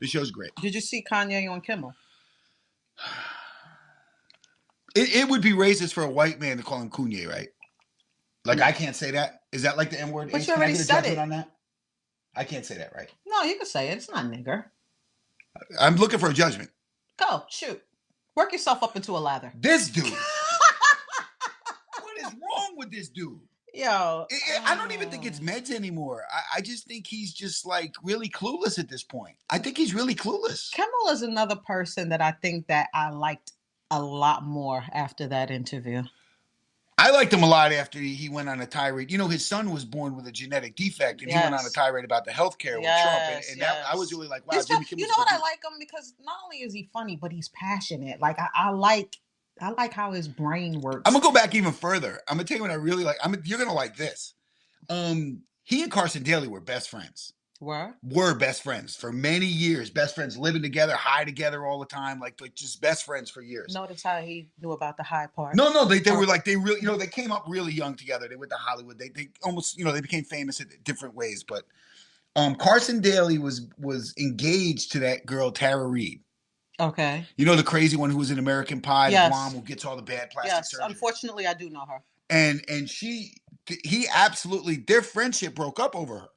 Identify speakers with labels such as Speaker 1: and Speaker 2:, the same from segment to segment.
Speaker 1: The show's great.
Speaker 2: Did you see Kanye on Kimmel?
Speaker 1: It would be racist for a white man to call him Kanye, right? Like, I can't say that. Is that like the N word?
Speaker 2: But you
Speaker 1: Can I
Speaker 2: already
Speaker 1: get a
Speaker 2: said
Speaker 1: judgment
Speaker 2: it.
Speaker 1: on that? I can't say that, right?
Speaker 2: No, you can say it. It's not nigger.
Speaker 1: I'm looking for a judgment.
Speaker 2: Go, shoot. Work yourself up into a lather.
Speaker 1: This dude. What is wrong with this dude?
Speaker 2: Yo.
Speaker 1: I don't even think it's meds anymore. I just think he's just like really clueless at this point. I think he's really clueless.
Speaker 2: Kimmel is another person that I think that I liked a lot more after that interview.
Speaker 1: I liked him a lot after he went on a tirade. You know, his son was born with a genetic defect, and he went on a tirade about the healthcare with Trump. And that, I was really like, wow, Jimmy Kimmel.
Speaker 2: You know what I like him? Because not only is he funny, but he's passionate. Like, I like how his brain works.
Speaker 1: I'm going to go back even further. I'm going to tell you what I really like. You're going to like this. He and Carson Daly were best friends. Were best friends for many years. Best friends, living together, high together all the time, like just best friends for years.
Speaker 2: Notice how he knew about the high part.
Speaker 1: No, they were like, they really, they came up really young together. They went to Hollywood. They almost, they became famous in different ways. But Carson Daly was engaged to that girl Tara Reid.
Speaker 2: Okay.
Speaker 1: You know, the crazy one who was in American Pie, the mom who gets all the bad plastic surgery.
Speaker 2: Unfortunately, I do know her.
Speaker 1: And he absolutely, their friendship broke up over her.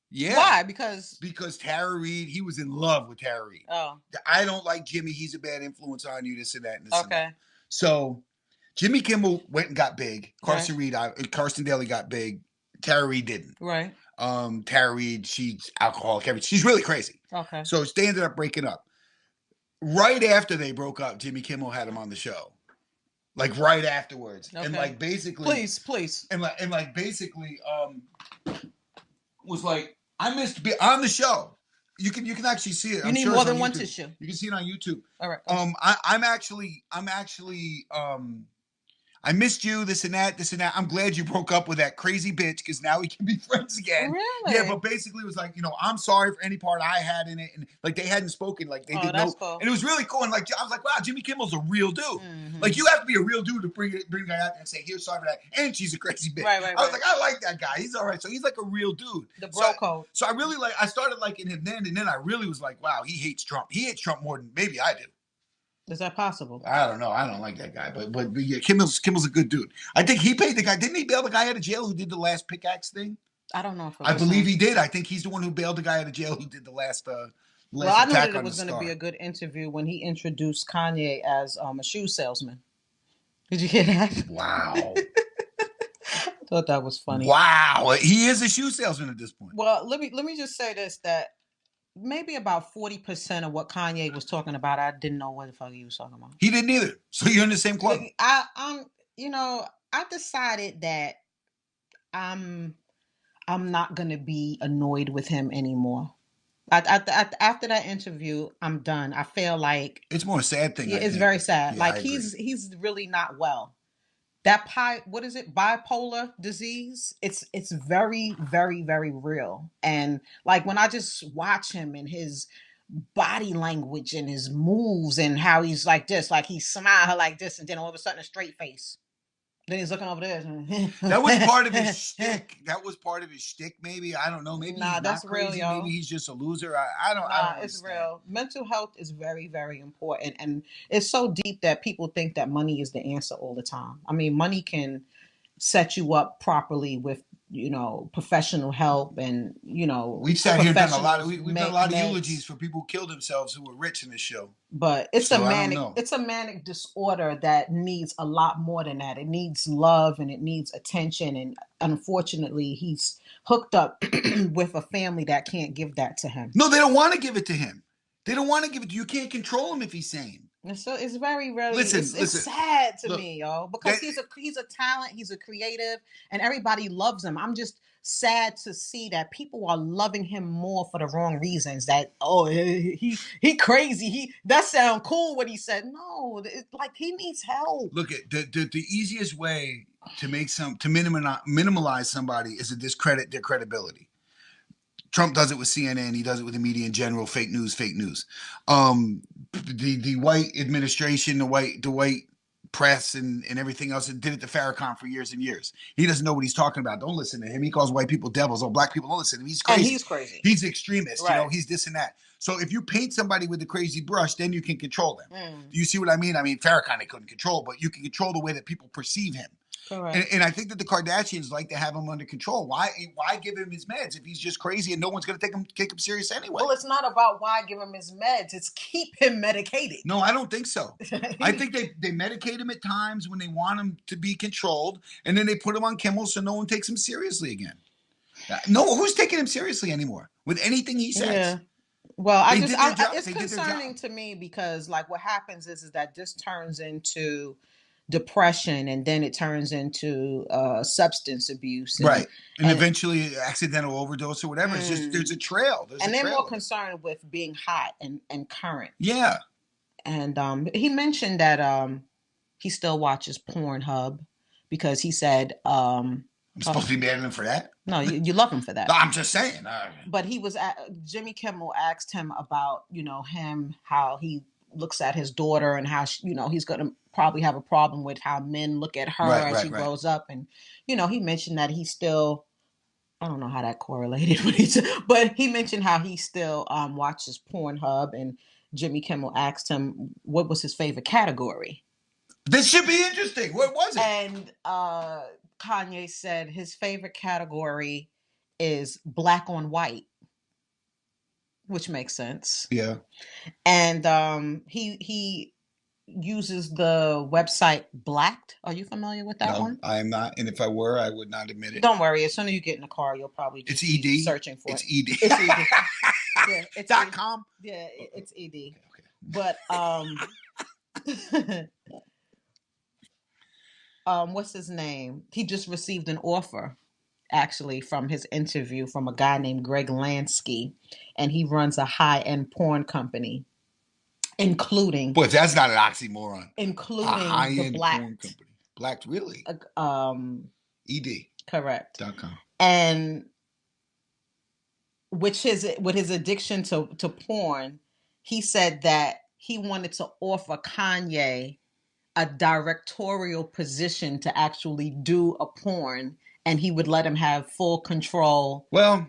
Speaker 1: Yeah.
Speaker 2: Why?
Speaker 1: Because Tara Reid, he was in love with Tara Reid.
Speaker 2: Oh.
Speaker 1: I don't like Jimmy. He's a bad influence on you, this and that. And this and
Speaker 2: that.
Speaker 1: Okay. So Jimmy Kimmel went and got big. Carson Daly got big. Tara Reid didn't.
Speaker 2: Right.
Speaker 1: Tara Reid, she's alcoholic. She's really crazy.
Speaker 2: Okay.
Speaker 1: So they ended up breaking up. Right after they broke up, Jimmy Kimmel had him on the show. Like right afterwards. Okay. And like basically.
Speaker 2: Please.
Speaker 1: And like basically was like, I missed being on the show. You can actually see it.
Speaker 2: You need more than one tissue.
Speaker 1: You can see it on YouTube.
Speaker 2: All right.
Speaker 1: I'm actually I missed you, this and that. I'm glad you broke up with that crazy bitch because now we can be friends again.
Speaker 2: Really?
Speaker 1: Yeah, but basically it was like, I'm sorry for any part I had in it. And like they hadn't spoken, like they didn't know. Cool. And it was really cool. And like I was like, wow, Jimmy Kimmel's a real dude. Mm-hmm. Like you have to be a real dude to bring a guy out there and say, here's sorry for that. And she's a crazy bitch. Right. I was like, I like that guy. He's all right. So he's like a real dude.
Speaker 2: The bro code.
Speaker 1: So I really I started liking him then, and then I really was like, wow, he hates Trump. He hates Trump more than maybe I do.
Speaker 2: Is that possible?
Speaker 1: I don't know. I don't like that guy, but yeah, Kimmel's a good dude. I think he paid the guy. Didn't he bail the guy out of jail who did the last pickaxe thing?
Speaker 2: I don't know.
Speaker 1: I believe he did. I think he's the one who bailed the guy out of jail who did the last.
Speaker 2: Well, I knew that it was going to be a good interview when he introduced Kanye as a shoe salesman. Did you hear that?
Speaker 1: Wow.
Speaker 2: I thought that was funny.
Speaker 1: Wow, he is a shoe salesman at this point.
Speaker 2: Well, let me just say this, that maybe about 40% of what Kanye was talking about, I didn't know what the fuck he was talking about.
Speaker 1: He didn't either. So you're in the same club.
Speaker 2: I decided that I'm not gonna be annoyed with him anymore. After that interview, I'm done. I feel like
Speaker 1: it's more a sad thing.
Speaker 2: Yeah, it's very sad. Yeah, like he's really not well. That what is it? Bipolar disease. It's very, very, very real. And like when I just watch him and his body language and his moves and how he's like this, like he smile like this, and then all of a sudden a straight face. Then he's looking over there.
Speaker 1: That was part of his shtick. That was part of his shtick, maybe. I don't know. Maybe he's
Speaker 2: that's
Speaker 1: not crazy.
Speaker 2: Real, yo.
Speaker 1: Maybe he's just a loser. I don't
Speaker 2: it's real. Mental health is very, very important. And it's so deep that people think that money is the answer all the time. I mean, money can set you up properly with, professional help and,
Speaker 1: we've sat here and done a lot of, we've done a lot of eulogies for people who killed themselves who were rich in this show.
Speaker 2: But it's a manic disorder that needs a lot more than that. It needs love and it needs attention. And unfortunately, he's hooked up with a family that can't give that to him.
Speaker 1: No, they don't want to give it to him. They don't want to give it to you. You can't control him if he's sane.
Speaker 2: So it's very, really, it's sad to me, yo, because he's a talent, he's a creative, and everybody loves him. I'm just sad to see that people are loving him more for the wrong reasons. That he crazy. That sound cool what he said. No, like he needs help.
Speaker 1: Look at the easiest way to minimize somebody is to discredit their credibility. Trump does it with CNN. He does it with the media in general. Fake news. The white administration, the white press and everything else, and did it to Farrakhan for years and years. He doesn't know what he's talking about. Don't listen to him. He calls white people devils. Oh, black people, don't listen to him. He's crazy.
Speaker 2: And he's crazy.
Speaker 1: He's extremist. Right. You know, he's this and that. So if you paint somebody with a crazy brush, then you can control them. Do you see what I mean? I mean, Farrakhan they couldn't control, but you can control the way that people perceive him. And I think that the Kardashians like to have him under control. Why give him his meds if he's just crazy and no one's going to take him serious anyway?
Speaker 2: Well, it's not about why give him his meds. It's keep him medicated.
Speaker 1: No, I don't think so. I think they medicate him at times when they want him to be controlled, and then they put him on Kimmel so no one takes him seriously again. No, who's taking him seriously anymore with anything he says? Yeah.
Speaker 2: Well, it's concerning to me because like what happens is that this turns into depression, and then it turns into substance abuse,
Speaker 1: and eventually accidental overdose or whatever. It's just there's a trail.
Speaker 2: They're more concerned with being hot and current.
Speaker 1: Yeah,
Speaker 2: and he mentioned that he still watches Pornhub because he said
Speaker 1: I'm supposed to be mad at him for that.
Speaker 2: No, you love him for that.
Speaker 1: No, I'm just saying.
Speaker 2: But Jimmy Kimmel asked him about him, how he looks at his daughter and how he's going to probably have a problem with how men look at her as she grows up. And, he mentioned that he still, I don't know how that correlated with each other, but he mentioned how he still watches Pornhub, and Jimmy Kimmel asked him what was his favorite category.
Speaker 1: This should be interesting. What was it?
Speaker 2: And Kanye said his favorite category is black on white, which makes sense.
Speaker 1: Yeah.
Speaker 2: And he uses the website Blacked. Are you familiar with that one?
Speaker 1: I am not. And if I were, I would not admit it.
Speaker 2: Don't worry. As soon as you get in the car, you'll probably just be searching for
Speaker 1: it.
Speaker 2: It's ED. Yeah, it's
Speaker 1: .com?
Speaker 2: Yeah, it's ED. Okay. But what's his name? He just received an offer, actually, from his interview from a guy named Greg Lansky, and he runs a high-end porn company, including.
Speaker 1: Boy, that's not an oxymoron.
Speaker 2: Including the Blacked
Speaker 1: porn company. Blacked, really? ED.
Speaker 2: Correct.
Speaker 1: .com.
Speaker 2: And with his addiction to porn, he said that he wanted to offer Kanye a directorial position to actually do a porn, and he would let him have full control.
Speaker 1: Well,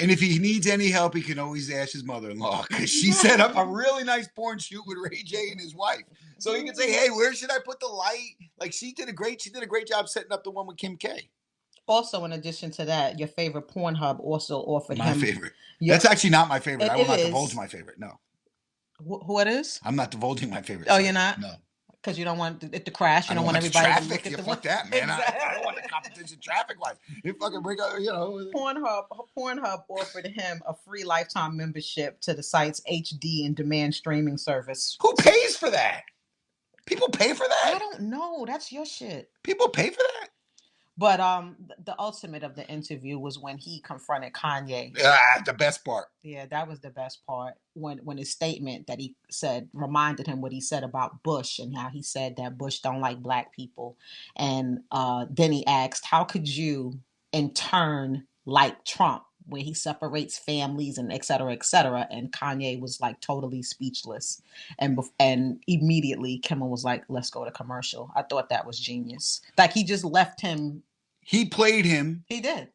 Speaker 1: and if he needs any help, he can always ask his mother-in-law, because she set up a really nice porn shoot with Ray J and his wife. So he can say, "Hey, where should I put the light?" Like she did a great job setting up the one with Kim K.
Speaker 2: Also, in addition to that, your favorite Pornhub also offered
Speaker 1: my favorite. That's actually not my favorite. I will not divulge my favorite. No.
Speaker 2: What is?
Speaker 1: I'm not divulging my favorite.
Speaker 2: Oh, you're not?
Speaker 1: No.
Speaker 2: Because you don't want it to crash. You don't want everybody to look at the
Speaker 1: fuck that, man. Exactly. I don't want the competition traffic-wise. You fucking bring up,
Speaker 2: Pornhub offered him a free lifetime membership to the site's HD and demand streaming service.
Speaker 1: Who pays for that? People pay for that?
Speaker 2: I don't know. That's your shit.
Speaker 1: People pay for that?
Speaker 2: But the ultimate of the interview was when he confronted Kanye.
Speaker 1: The best part.
Speaker 2: Yeah, that was the best part. When his statement that he said reminded him what he said about Bush and how he said that Bush don't like black people. And then he asked, how could you in turn like Trump, where he separates families and et cetera, et cetera. And Kanye was like totally speechless. And immediately Kimmel was like, let's go to commercial. I thought that was genius. Like he just left him.
Speaker 1: He played him.
Speaker 2: He did.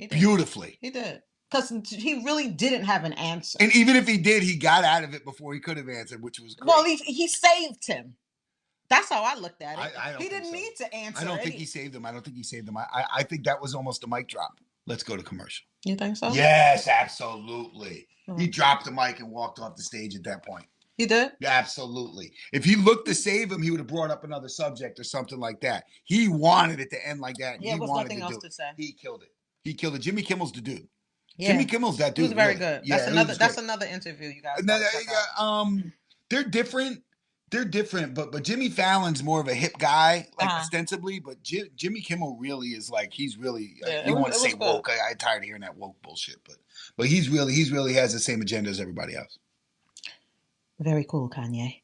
Speaker 1: Beautifully.
Speaker 2: He did. Because he really didn't have an answer.
Speaker 1: And even if he did, he got out of it before he could have answered, which was great.
Speaker 2: Well, he saved him. That's how I looked at it.
Speaker 1: I
Speaker 2: he didn't need to answer.
Speaker 1: I don't think he saved him. I think that was almost a mic drop. Let's go to commercial.
Speaker 2: You think so?
Speaker 1: Yes, absolutely. He dropped the mic and walked off the stage at that point.
Speaker 2: He did?
Speaker 1: Absolutely. If he looked to save him, he would have brought up another subject or something like that. He wanted it to end like that.
Speaker 2: Yeah, there was nothing else to say.
Speaker 1: He killed it. Jimmy Kimmel's the dude.
Speaker 2: Yeah.
Speaker 1: Jimmy Kimmel's that dude.
Speaker 2: He was very good. That's another interview you guys.
Speaker 1: They're different. But Jimmy Fallon's more of a hip guy, like ostensibly. But Jimmy Kimmel really is like he's really. You want to say woke? I'm tired of hearing that woke bullshit, but he's really has the same agenda as everybody else.
Speaker 2: Very cool, Kanye.